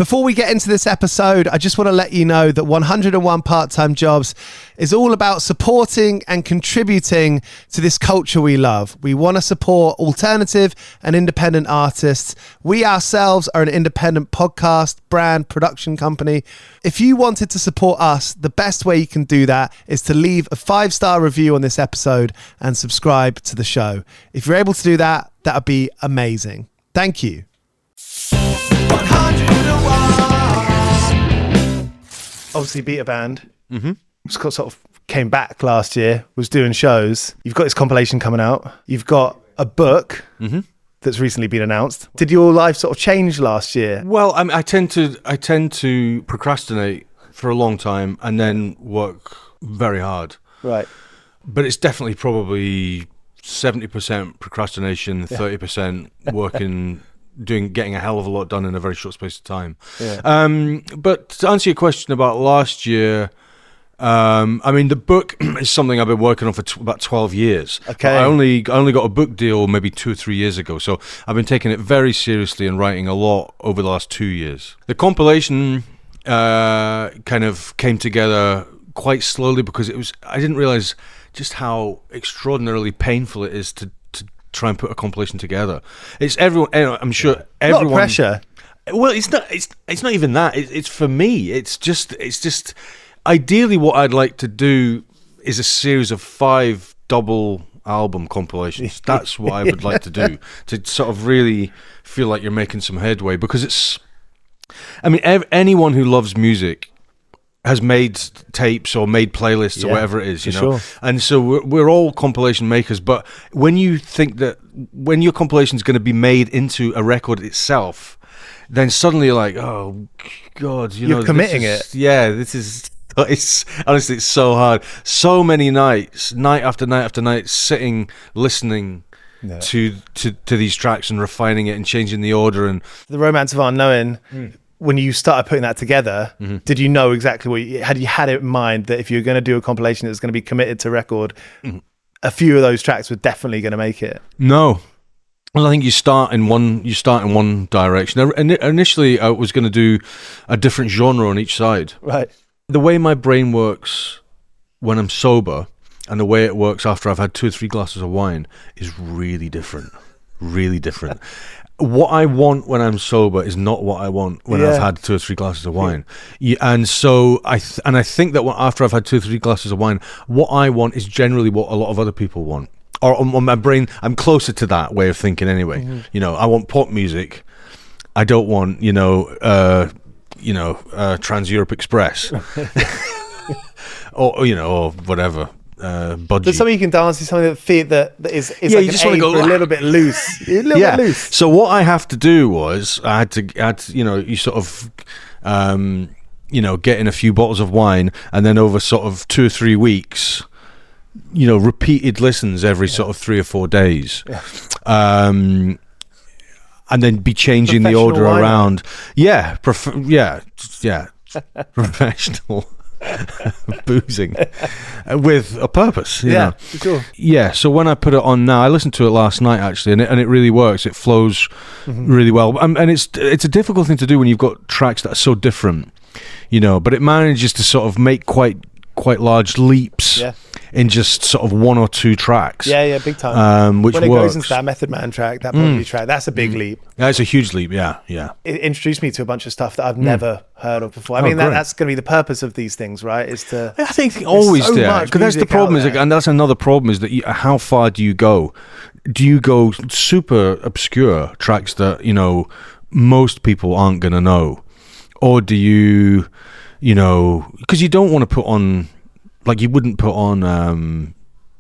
Before we get into this episode, I just want to let you know that 101 Part-Time Jobs is all about supporting and contributing to this culture we love. We want to support alternative and independent artists. We ourselves are an independent podcast, brand, production company. If you wanted to support us, the best way you can do that is to leave a 5-star review on this episode and subscribe to the show. If you're able to do that, that would be amazing. Thank you. 101. Obviously, Beta Band. Sort of came back last year. Was doing shows. You've got this compilation coming out. You've got a book that's recently been announced. Did your life sort of change last year? Well, I tend to procrastinate for a long time and then work very hard. Right. But it's definitely probably 70% procrastination, 30% working. Getting a hell of a lot done in a very short space of time. Yeah. But to answer your question about last year, I mean, the book is something I've been working on for about 12 years. Okay. I only got a book deal maybe 2 or 3 years ago, so I've been taking it very seriously and writing a lot over the last 2 years. The compilation kind of came together quite slowly because I didn't realize just how extraordinarily painful it is to try and put a compilation together. It's everyone. I'm sure everyone. A lot of pressure. Well, it's not. It's not even that. It's for me. It's just. Ideally, what I'd like to do is a series of 5 double album compilations. That's what I would like to do, to sort of really feel like you're making some headway. Because it's. I mean, anyone who loves music has made tapes or made playlists or whatever it is, you know. Sure. And so we're all compilation makers, but when you think that when your compilation is going to be made into a record itself, then suddenly you're like, oh God, you're committing it. Yeah, it's honestly, it's so hard. So many nights, night after night after night, sitting, listening to these tracks and refining it and changing the order. And the romance of unknowing. When you started putting that together, did you know exactly what you had it in mind that if you're going to do a compilation that's going to be committed to record, a few of those tracks were definitely going to make it? No. Well, I think you start in one direction. Initially, I was going to do a different genre on each side. Right. The way my brain works when I'm sober and the way it works after I've had 2 or 3 glasses of wine is really different. Really different. What I want when I'm sober is not what I want when I've had 2 or 3 glasses of wine. And so I think that after I've had 2 or 3 glasses of wine, what I want is generally what a lot of other people want. Or on my brain, I'm closer to that way of thinking anyway. You know, I want pop music. I don't want, Trans Europe Express. or whatever. Budgie. But something you can dance to, something that is like you just want to go a little bit loose. A little bit loose. So what I have to do was I had to you sort of get in a few bottles of wine and then over sort of 2 or 3 weeks, repeated listens every sort of 3 or 4 days. And then be changing the order around. Yeah, professional boozing with a purpose, you know. For sure. Yeah, so when I put it on now, I listened to it last night actually, and it really works. It flows really well, and it's a difficult thing to do when you've got tracks that are so different, but it manages to sort of make quite large leaps in just sort of 1 or 2 tracks. Yeah, big time. Which when it works. goes into that Method Man track, that Bobby track, that's a big leap. Yeah, it's a huge leap. Yeah. It introduced me to a bunch of stuff that I've never heard of before. I mean, that's going to be the purpose of these things, right? Is to. I think always so there, because that's the problem. And that's another problem is that how far do you go? Do you go super obscure tracks that most people aren't going to know, or do you, because you don't want to put on. Like you wouldn't put on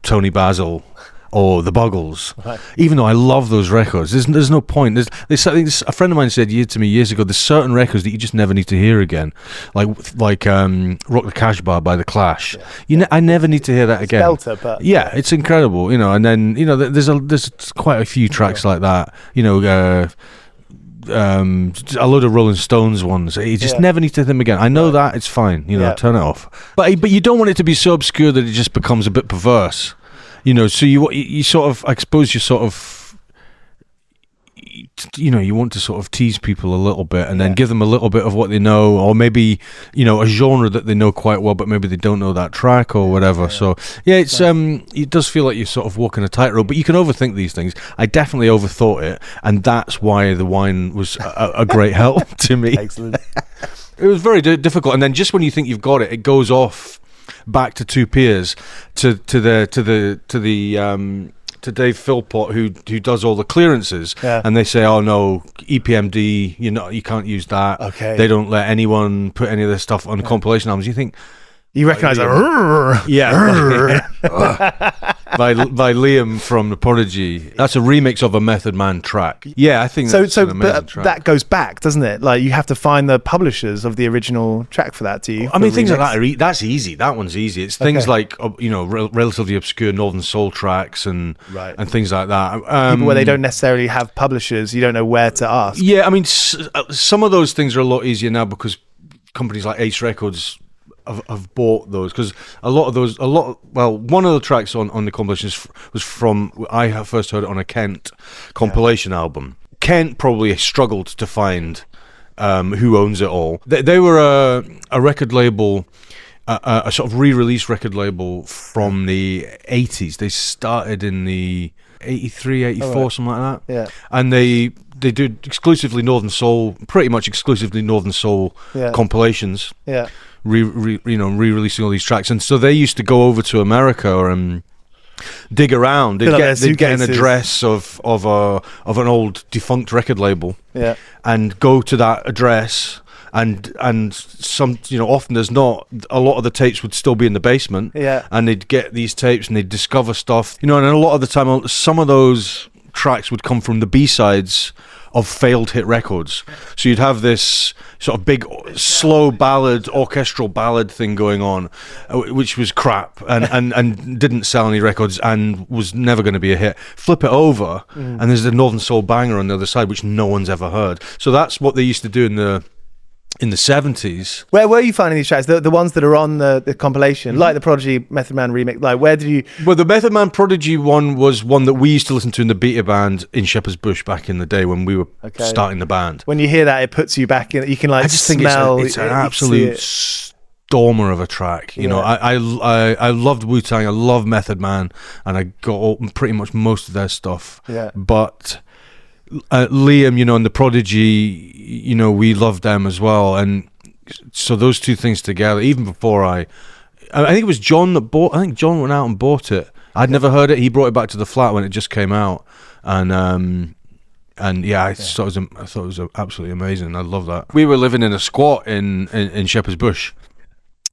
Tony Basil or the Buggles, even though I love those records. There's no point. There's something. A friend of mine said to me years ago. There's certain records that you just never need to hear again, like Rock the Cash Bar by the Clash. I never need to hear that again. Belter, but it's incredible, And then there's quite a few tracks like that. A load of Rolling Stones ones. You just never need to hear them again. I know that it's fine. Turn it off. But you don't want it to be so obscure that it just becomes a bit perverse. So you sort of, I suppose you sort of you want to sort of tease people a little bit and then give them a little bit of what they know, or maybe a genre that they know quite well, but maybe they don't know that track or whatever. So it's it does feel like you're sort of walking a tightrope, but you can overthink these things. I definitely overthought it, and that's why the wine was a great help to me. Excellent. It was very difficult, and then just when you think you've got it, it goes off back to two peers to Dave Philpott, who does all the clearances, and they say, "Oh no, EPMD, you can't use that. Okay. They don't let anyone put any of this stuff on compilation albums." You think you recognise that? by Liam from The Prodigy. That's a remix of a Method Man track. Yeah, I think that's an amazing track. That goes back, doesn't it? Like, you have to find the publishers of the original track for that, do you? I mean, things like that that's easy. That one's easy. It's things like relatively obscure Northern Soul tracks and things like that. People where they don't necessarily have publishers, you don't know where to ask. Yeah, I mean, some of those things are a lot easier now because companies like Ace Records have bought those, because one of the tracks on the compilation was from, I first heard it on a Kent compilation album. Kent probably struggled to find who owns it all. They were a record label, a sort of re-release record label from the 80s. They started in the 83, 84, something like that. Yeah. And they did exclusively Northern Soul, pretty much exclusively Northern Soul compilations. Yeah. Re-releasing all these tracks, and so they used to go over to America or dig around. They'd get an address of an old defunct record label, and go to that address, and some often there's not a lot of the tapes would still be in the basement, and they'd get these tapes and they'd discover stuff, and a lot of the time some of those tracks would come from the B-sides of failed hit records. So you'd have this sort of big slow ballad, orchestral ballad thing going on, which was crap and didn't sell any records and was never going to be a hit. Flip it over and there's the Northern Soul banger on the other side, which no one's ever heard. So that's what they used to do in the 70s. Where were you finding these tracks? The ones that are on the compilation, like the Prodigy Method Man remix. Like, where did you? Well, the Method Man Prodigy one was one that we used to listen to in the beta band in Shepherd's Bush back in the day when we were starting the band. When you hear that, it puts you back in. You can I just smell. Think it's an absolute stormer of a track. I loved Wu-Tang. I loved Method Man, and I got pretty much most of their stuff. Yeah. But Liam, and the Prodigy, we loved them as well, and so those two things together. Even before I think it was John that bought. I think John went out and bought it. I'd never heard it. He brought it back to the flat when it just came out, I thought it was absolutely amazing. I love that. We were living in a squat in Shepherd's Bush,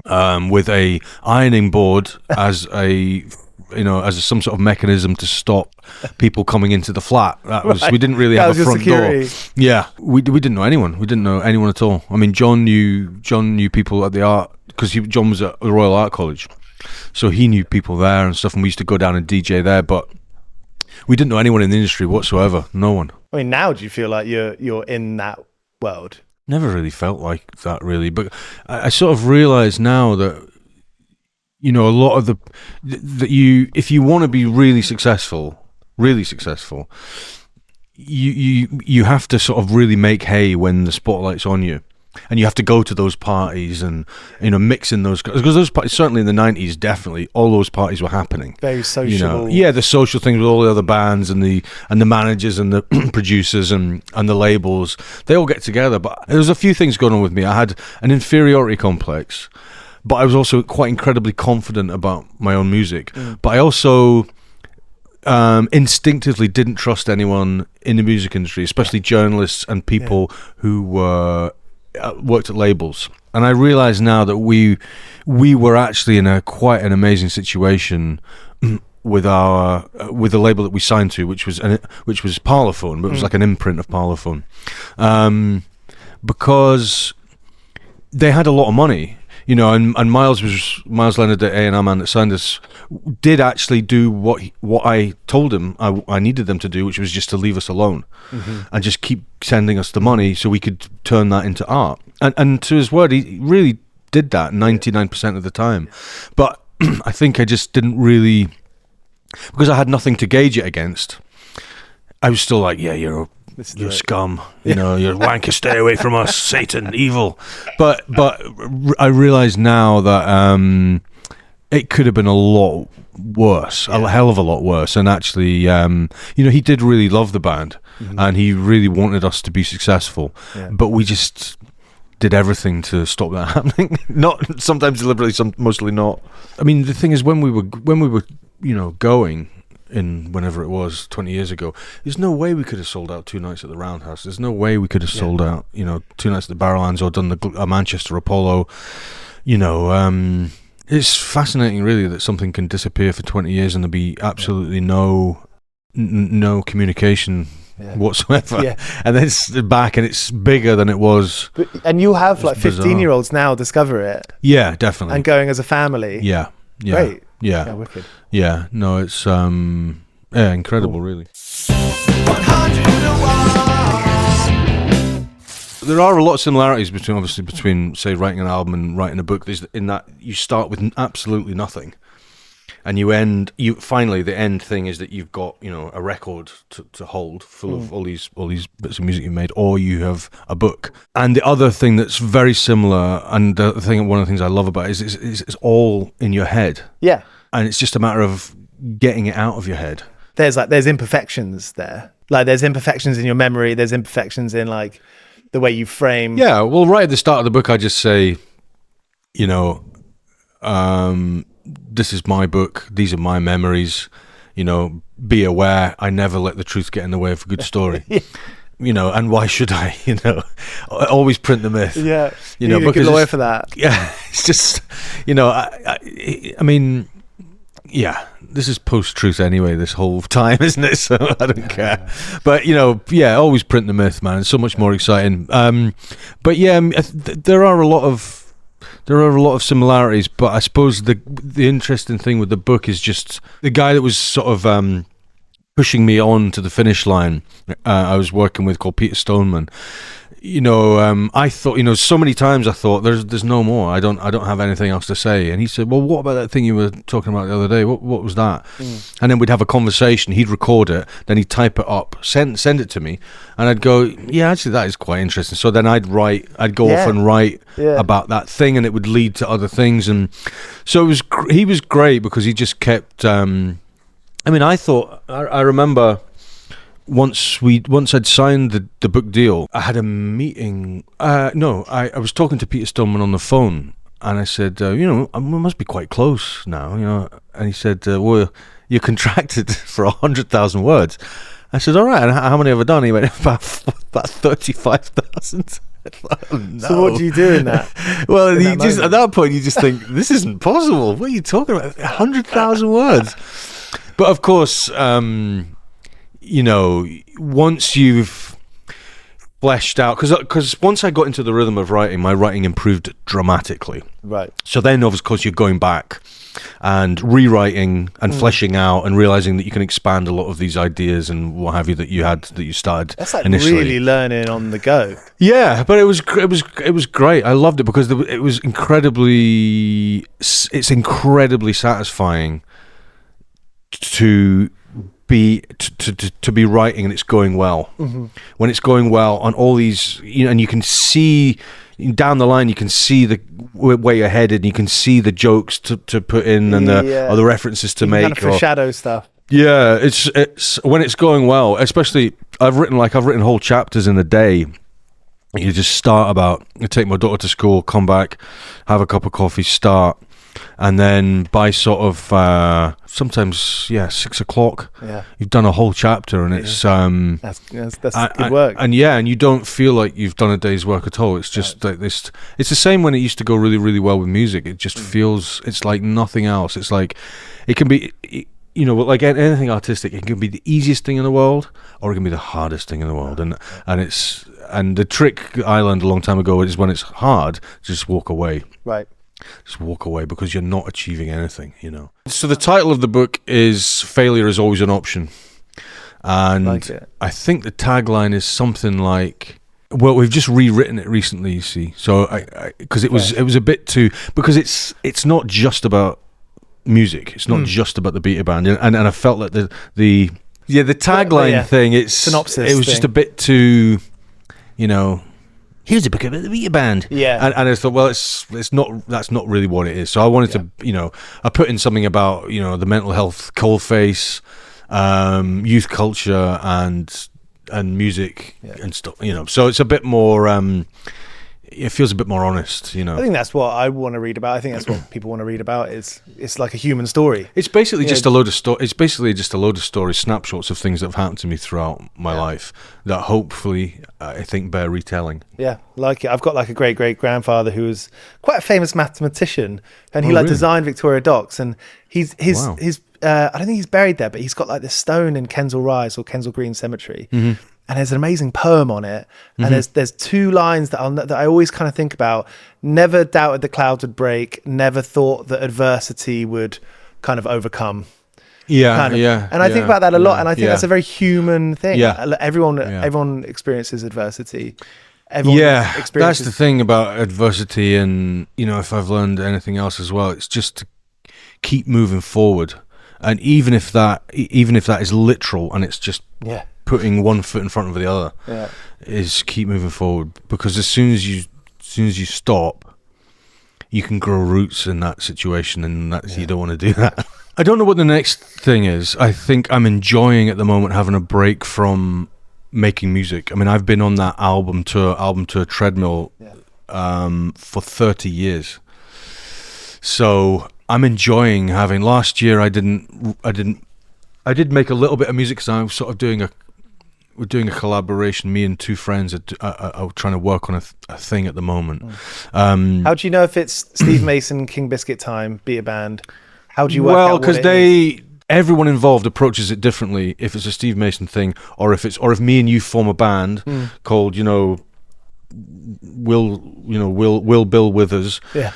with a ironing board as some sort of mechanism to stop people coming into the flat. That was we didn't really have a front door. Yeah, we didn't know anyone. We didn't know anyone at all. I mean, John knew people at the art, because John was at the Royal Art College, so he knew people there and stuff. And we used to go down and DJ there, but we didn't know anyone in the industry whatsoever. No one. I mean, now do you feel like you're in that world? Never really felt like that, really, but I sort of realise now that. A lot of if you want to be really successful, you have to sort of really make hay when the spotlight's on you, and you have to go to those parties and mix in those, because those parties, certainly in the 90s, definitely all those parties were happening. Very social. The social things with all the other bands and the managers and the producers and the labels, they all get together. But there was a few things going on with me. I had an inferiority complex. But I was also quite incredibly confident about my own music. But I also instinctively didn't trust anyone in the music industry, especially journalists and people who worked at labels. And I realise now that we were actually in quite an amazing situation with the label that we signed to, which was Parlophone, but it was like an imprint of Parlophone, because they had a lot of money. And Miles Leonard, the A&R man that signed us, did actually do what I told him I needed them to do, which was just to leave us alone and just keep sending us the money so we could turn that into art. And to his word, he really did that 99% of the time. But I think I just didn't really, because I had nothing to gauge it against. I was still like, yeah, you're you're scum, you know, you're wanker, stay away from us, Satan, evil. But I realize now that it could have been a lot worse, a hell of a lot worse. And actually, you know, he did really love the band, and he really wanted us to be successful, but we just did everything to stop that happening. Not sometimes deliberately, mostly not. I mean, the thing is, when we were, you know, going in whenever it was 20 years ago, there's no way we could have sold out 2 nights at the Roundhouse. There's no way we could have sold out, you know, 2 nights at the Barrowlands or done the Manchester Apollo. You know, it's fascinating, really, that something can disappear for 20 years and there be absolutely no communication whatsoever, and then it's back and it's bigger than it was. And you have like 15-year-olds now discover it, definitely, and going as a family. Great. Wicked. No, it's incredible, cool. Really. There are a lot of similarities between say writing an album and writing a book. There's in that you start with absolutely nothing, and finally the end thing is that you've got, you know, a record to hold full of all these bits of music you made, or you have a book. And the other thing that's very similar, and one of the things I love about it is it's all in your head. Yeah, and it's just a matter of getting it out of your head. There's imperfections there. Like there's imperfections in your memory. There's imperfections in like the way you frame. Yeah, well, right at the start of the book, I just say, you know, this is my book. These are my memories. You know, be aware. I never let the truth get in the way of a good story. You know, and why should I? You know, always print the myth. Yeah, you know, because a good lawyer for that. Yeah, it's just, you know, I mean, yeah, this is post-truth anyway, this whole time, isn't it? So I don't care. But, you know, always print the myth, man. It's so much more exciting. But yeah, there are a lot of similarities, but I suppose the interesting thing with the book is just the guy that was sort of pushing me on to the finish line. I was working with, called Peter Stoneman. You know, I thought, you know, so many times I thought there's no more. I don't have anything else to say. And he said, well, what about that thing you were talking about the other day? What was that? And then we'd have a conversation. He'd record it, then he'd type it up, send it to me, and I'd go, yeah, actually that is quite interesting. So then I'd go off and write about that thing, and it would lead to other things. And so he was great because he just kept. I mean, I remember. Once I'd signed the book deal, I had a meeting. I was talking to Peter Stoneman on the phone, and I said, you know, we must be quite close now, you know. And he said, well, you're contracted for 100,000 words. I said, all right, and how many have I done? He went, about 35,000. No. So what do you do in that? Well, at that point, you just think, this isn't possible. What are you talking about? 100,000 words. But of course, you know, once you've fleshed out, because once I got into the rhythm of writing, my writing improved dramatically. Right. So then, of course, you're going back and rewriting and fleshing out and realizing that you can expand a lot of these ideas and what have you that you started. That's like initially. Really learning on the go. Yeah, but it was great. I loved it because it's incredibly satisfying to be writing and it's going well. When it's going well on all these, you know, and you can see down the line, you can see where you're headed, you can see the jokes to put in and or the references to make, kind of foreshadow stuff. Yeah, it's when it's going well. Especially, I've written whole chapters in a day. You just start I take my daughter to school, come back, have a cup of coffee, start. And then by sort of sometimes 6 o'clock, you've done a whole chapter, and it's that's good work. And you don't feel like you've done a day's work at all. It's just like this. It's the same when it used to go really, really well with music. It just feels it's like nothing else. It's like it can be, you know, like anything artistic. It can be the easiest thing in the world, or it can be the hardest thing in the world. And the trick I learned a long time ago is when it's hard, just walk away. Right. Just walk away because you're not achieving anything, you know. So the title of the book is Failure is Always an Option. And I think the tagline is something like, well, we've just rewritten it recently, you see. So because it was a bit too, because it's not just about music. It's not just about the Beta Band. And I felt like the Yeah, the tagline thing. It's synopsis. It was just a bit too, here's a book about the band. Yeah. And I thought, well, it's not. That's not really what it is. So I wanted to, I put in something about the mental health coalface, youth culture, and music and stuff. So it's a bit more. It feels a bit more honest. I think that's what I want to read about. I think that's what people want to read about. It's like a human story. It's basically just a load of It's basically just a load of stories, snapshots of things that have happened to me throughout my life that hopefully I think bear retelling. Yeah, like it. I've got like a great grandfather who was quite a famous mathematician, and he really? designed Victoria Docks, and his I don't think he's buried there, but he's got like this stone in Kensal Rise or Kensal Green Cemetery. Mm-hmm. And there's an amazing poem on it. And there's two lines that I always kind of think about. Never doubted the clouds would break. Never thought that adversity would kind of overcome. Yeah. And I think about that a lot. And I think that's a very human thing. Yeah. Everyone experiences adversity. Experiences. That's the thing about adversity. And, if I've learned anything else as well, it's just to keep moving forward. And even if that is literal and it's just putting one foot in front of the other, is keep moving forward, because as soon as you stop, you can grow roots in that situation, and you don't want to do that. I don't know what the next thing is. I think I'm enjoying at the moment having a break from making music. I mean, I've been on that album tour treadmill for 30 years. So I'm enjoying having. Last year I did make a little bit of music because I'm sort of we're doing a collaboration. Me and two friends are trying to work on a thing at the moment. How do you know if it's Steve Mason, King Biscuit time, be a band? How do you work out? Well, because everyone involved approaches it differently. If it's a Steve Mason thing, or if me and you form a band called Will Bill Withers. Yeah.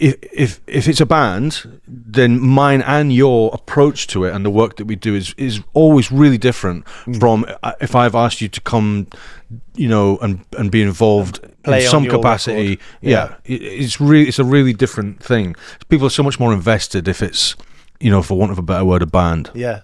If it's a band, then mine and your approach to it and the work that we do is always really different from if I've asked you to come, and be involved in some capacity. It's a really different thing. People are so much more invested if it's, for want of a better word, a band. Yeah.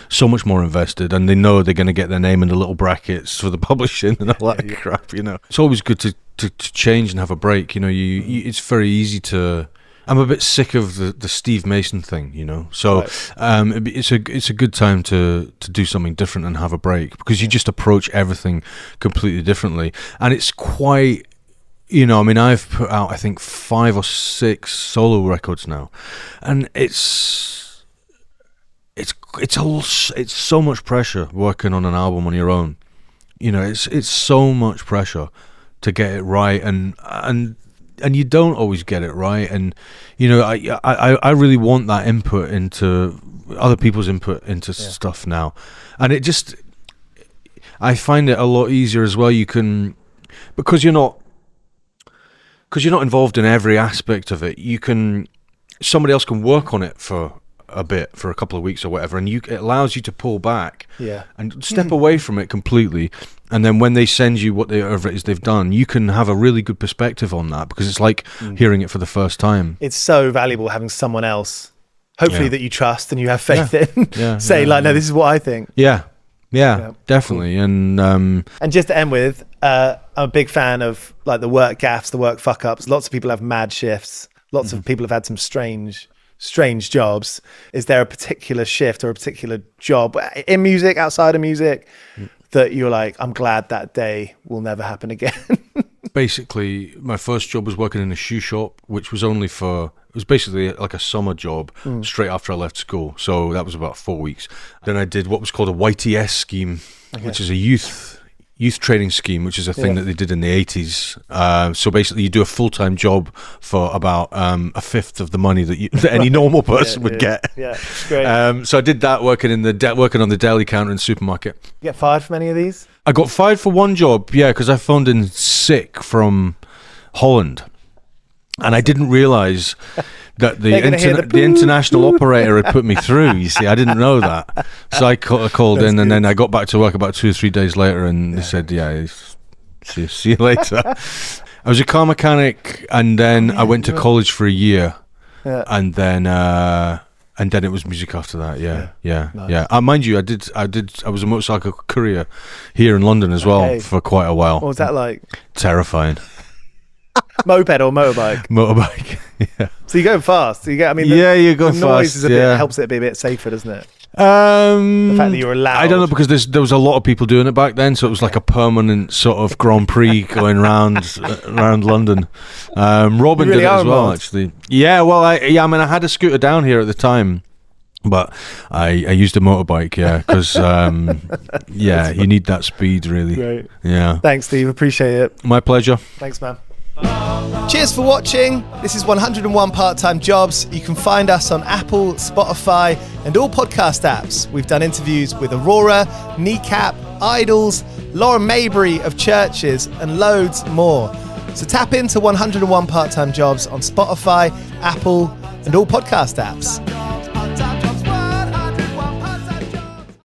So much more invested, and they know they're going to get their name in the little brackets for the publishing and all that crap. It's always good to change and have a break. It's very easy to. I'm a bit sick of the Steve Mason thing, So it's a good time to do something different and have a break, because you just approach everything completely differently, and it's quite. I've put out I think 5 or 6 solo records now, and it's so much pressure working on an album on your own. It's so much pressure to get it right, and you don't always get it right. And I really want that input into other people's input into stuff now, and I find it a lot easier as well. You can, because you're not involved in every aspect of it. Somebody else can work on it for a couple of weeks or whatever, and it allows you to pull back and step away from it completely, and then when they send you whatever it is they've done, you can have a really good perspective on that, because it's like hearing it for the first time. It's so valuable having someone else, hopefully that you trust and you have faith in, no, this is what I think. Yeah, definitely. And just to end with, I'm a big fan of like the work gaffes, the work fuck ups. Lots of people have mad shifts. Lots of people have had some strange jobs. Is there a particular shift or a particular job in music, outside of music, that you're like, I'm glad that day will never happen again? Basically, my first job was working in a shoe shop, which was it was basically like a summer job straight after I left school. So that was about 4 weeks. Then I did what was called a YTS scheme, which is a youth training scheme, which is a thing that they did in the 80s. So basically you do a full-time job for about a fifth of the money that any normal person would get. Yeah, great. So I did that working on the deli counter in the supermarket. You get fired from any of these? I got fired for one job, because I phoned in sick from Holland. And I didn't realise that the international operator had put me through. You see, I didn't know that. So I called in, and then I got back to work about 2 or 3 days later, and they said, see you later. I was a car mechanic, and then I went to college for a year, and then And then it was music after that. Yeah. Nice. Mind you, I was a motorcycle courier here in London as well for quite a while. What was that like? Terrifying. Moped or motorbike? Motorbike. Yeah. So you go fast. So you get. I mean, you go the noise fast. is a bit helps it be a bit safer, doesn't it? The fact that you're allowed. I don't know, because there was a lot of people doing it back then, so it was like a permanent sort of Grand Prix going around London. Robin really did it as well, mod. actually. Yeah, well, I had a scooter down here at the time, but I used a motorbike, because you need that speed, really. Great. Yeah. Thanks, Steve. Appreciate it. My pleasure. Thanks, man. Cheers for watching. This is 101 Part-Time Jobs. You can find us on Apple, Spotify, and all podcast apps. We've done interviews with Aurora, Kneecap, Idols, Lauren Maybury of Churches, and loads more. So tap into 101 Part-Time Jobs on Spotify, Apple, and all podcast apps.